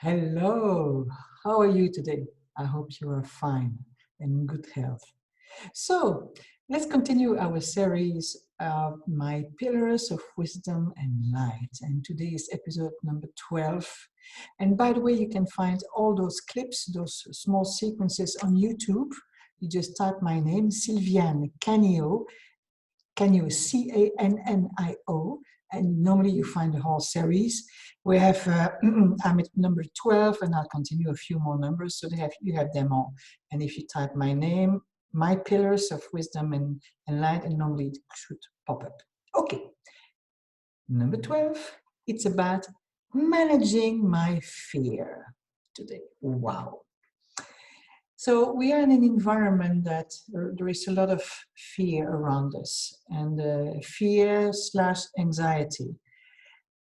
Hello, how are you today? I hope you are fine and in good health. So, let's continue our series of My Pillars of Wisdom and Light. And today is episode number 12. And by the way, you can find all those clips, those small sequences on YouTube. You just type my name, Sylviane Cannio. Cannio is Cannio, and normally you find the whole series. We have, I'm at number 12, and I'll continue a few more numbers, so you have them all. And if you type my name, My Pillars of Wisdom and Light, and normally it should pop up. Okay, number 12, it's about managing my fear today. Wow. So we are in an environment that there is a lot of fear around us, and fear/anxiety.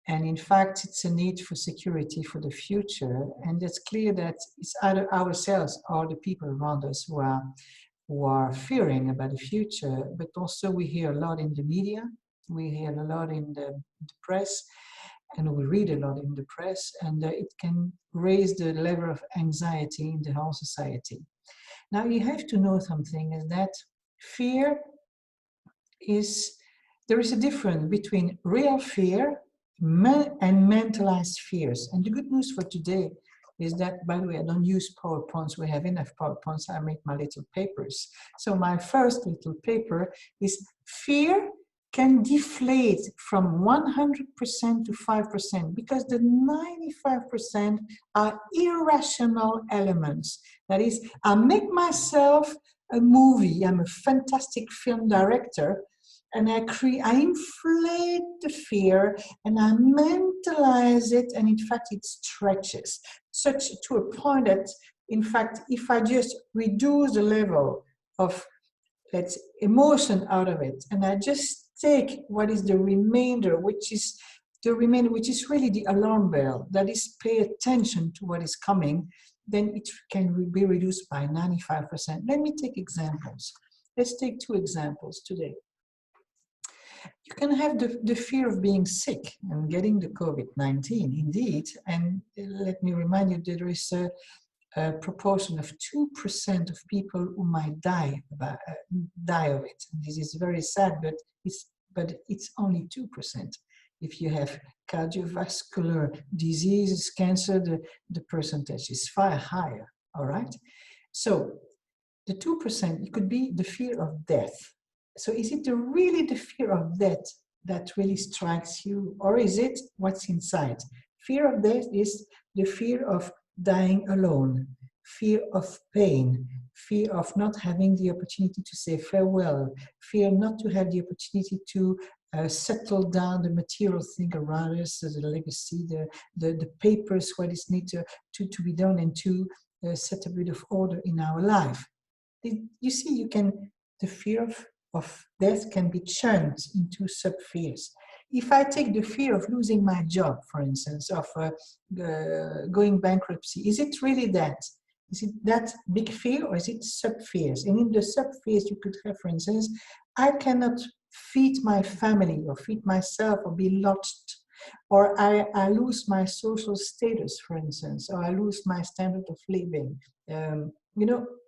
And in fact, it's a need for security for the future. And it's clear that it's either ourselves or the people around us who are fearing about the future. But also we hear a lot in the media, we hear a lot in the press, and we read a lot in the press, and it can raise the level of anxiety in the whole society. Now you have to know something, is that fear there is a difference between real fear and mentalized fears. And the good news for today is that, by the way, I don't use PowerPoints. We have enough PowerPoints. I make my little papers. So my first little paper is fear can deflate from 100% to 5% because the 95% are irrational elements. That is, I make myself a movie. I'm a fantastic film director, and I inflate the fear and I mentalize it, and in fact it stretches such to a point that, in fact, if I just reduce the level of emotion out of it, and I just take what is the remainder, which is really the alarm bell, that is, pay attention to what is coming, then it can be reduced by 95%. Let me take examples. Let's take two examples today. You can have the fear of being sick and getting the COVID-19, indeed. And let me remind you that there is a proportion of 2% of people who might die of it. This is very sad, but it's only 2%. If you have cardiovascular diseases, cancer, the percentage is far higher, all right? So the 2%, it could be the fear of death. So is it really the fear of death that really strikes you, or is it what's inside? Fear of death is the fear of dying alone, fear of pain, fear of not having the opportunity to say farewell, fear not to have the opportunity to settle down the material thing around us, the legacy, the papers, what is needed to be done, and to set a bit of order in our life. You see, the fear of death can be churned into sub-fears. If I take the fear of losing my job, for instance, of going bankruptcy, is it really that? Is it that big fear, or is it sub-fears? And in the sub-fears, you could have, for instance, I cannot feed my family or feed myself or be lost, or I lose my social status, for instance, or I lose my standard of living.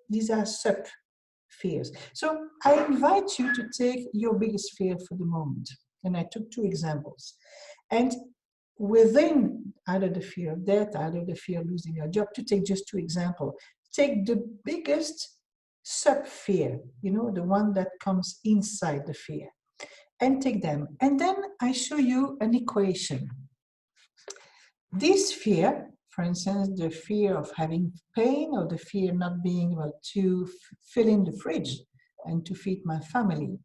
These are sub-fears. So I invite you to take your biggest fear for the moment. And I took two examples. And within either the fear of death, either the fear of losing your job, to take just two examples, take the biggest sub-fear, the one that comes inside the fear, and take them. And then I show you an equation. This fear, for instance, the fear of having pain, or the fear not being able to fill in the fridge and to feed my family.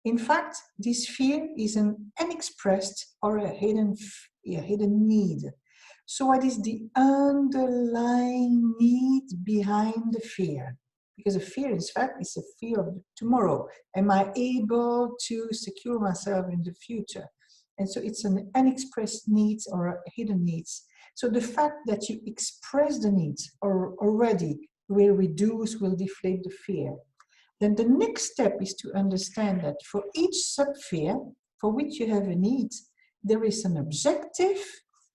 In fact, this fear is an unexpressed or a hidden need. So what is the underlying need behind the fear? Because a fear, in fact, is a fear of tomorrow. Am I able to secure myself in the future? And so it's an unexpressed needs or a hidden needs. So the fact that you express the needs already will deflate the fear. Then the next step is to understand that for each sub-fear for which you have a need, there is an objective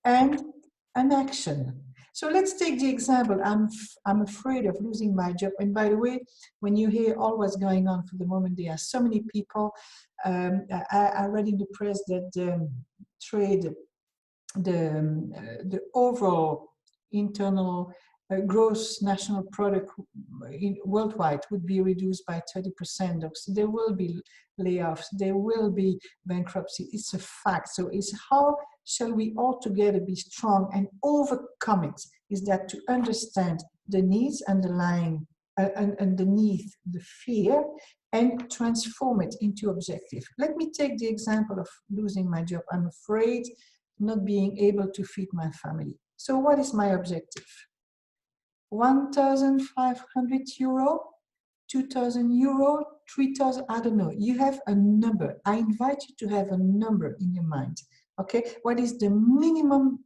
and an action. So let's take the example. I'm afraid of losing my job. And by the way, when you hear all what's going on for the moment, there are so many people. I read in the press that the trade, the overall internal gross national product worldwide would be reduced by 30%. So there will be layoffs, there will be bankruptcy. It's a fact. So it's how shall we all together be strong and overcome it? Is that to understand the needs underlying underneath the fear and transform it into objective. Let me take the example of losing my job. I'm afraid not being able to feed my family. So what is my objective? 1,500 euro, 2,000 euro, 3,000, I don't know. You have a number. I invite you to have a number in your mind. Okay, what is the minimum,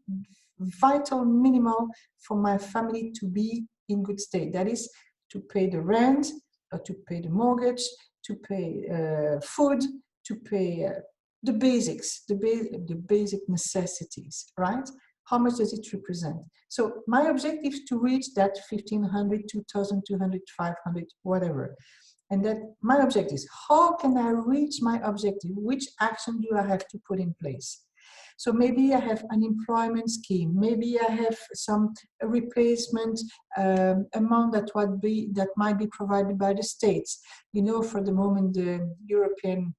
vital minimum for my family to be in good state? That is to pay the rent, or to pay the mortgage, to pay food, to pay the basics, the basic necessities, right? How much does it represent? So my objective is to reach that 1,500, 2,200, 500, whatever. And that my objective is, how can I reach my objective? Which action do I have to put in place? So maybe I have an employment scheme. Maybe I have some replacement amount that might be provided by the states. You know, for the moment, the European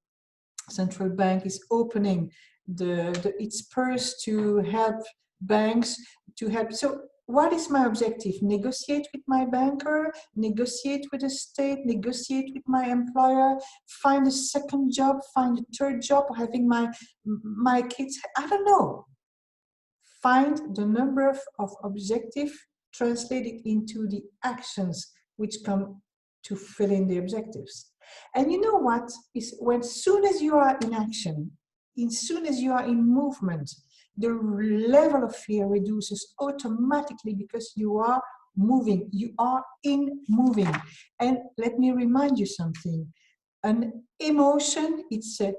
Central Bank is opening its purse to help banks to help. So what is my objective? Negotiate with my banker, negotiate with the state, negotiate with my employer, find a second job, find a third job, having my kids, I don't know. Find the number of objectives, translate it into the actions which come to fill in the objectives. And you know what? Is when soon as you are in action, as soon as you are in movement, the level of fear reduces automatically because you are moving, you are in moving. And let me remind you something. An emotion, it's an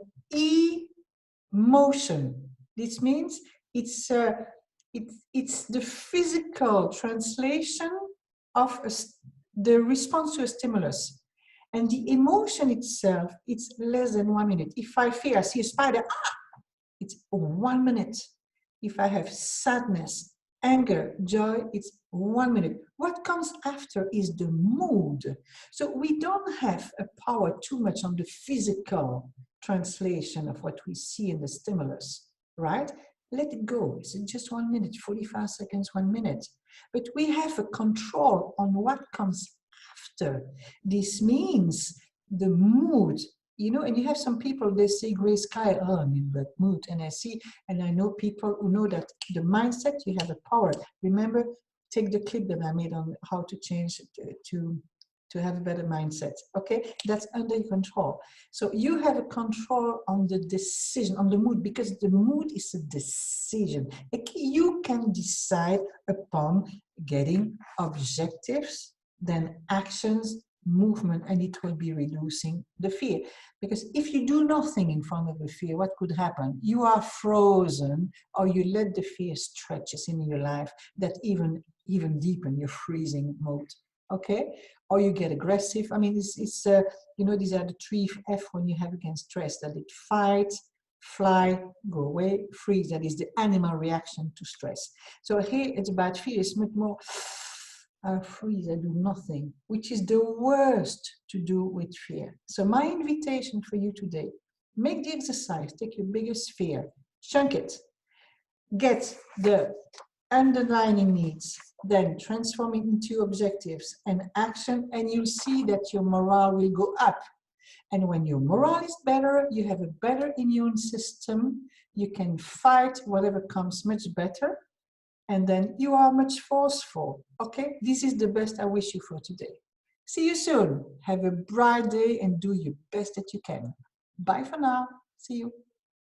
emotion. This means it's the physical translation of the response to a stimulus. And the emotion itself, it's less than 1 minute. If I fear, I see a spider, it's 1 minute. If I have sadness, anger, joy, it's 1 minute. What comes after is the mood. So we don't have a power too much on the physical translation of what we see in the stimulus, right? Let it go. It's just 1 minute, 45 seconds, 1 minute. But we have a control on what comes after. This means the mood, you know, and you have some people, they say gray sky, oh, I'm in that mood. And I know people who know that the mindset, you have a power. Remember, take the clip that I made on how to change to have a better mindset. Okay, that's under your control. So you have a control on the decision, on the mood, because the mood is a decision. You can decide upon getting objectives, then actions, movement, and it will be reducing the fear. Because if you do nothing in front of the fear, what could happen? You are frozen, or you let the fear stretches in your life that even deepen your freezing mode. Okay, or you get aggressive. I mean, it's you know, these are the 3 F when you have against stress. That it fight, fly, go away, freeze. That is the animal reaction to stress. So here it's about fear. It's much more I freeze, I do nothing, which is the worst to do with fear. So my invitation for you today, make the exercise, take your biggest fear, chunk it, get the underlying needs, then transform it into objectives and action, and you'll see that your morale will go up. And when your morale is better, you have a better immune system, you can fight whatever comes much better, and then you are much forceful. Okay, this is the best I wish you for today. See you soon. Have a bright day and do your best that you can. Bye for now. See you.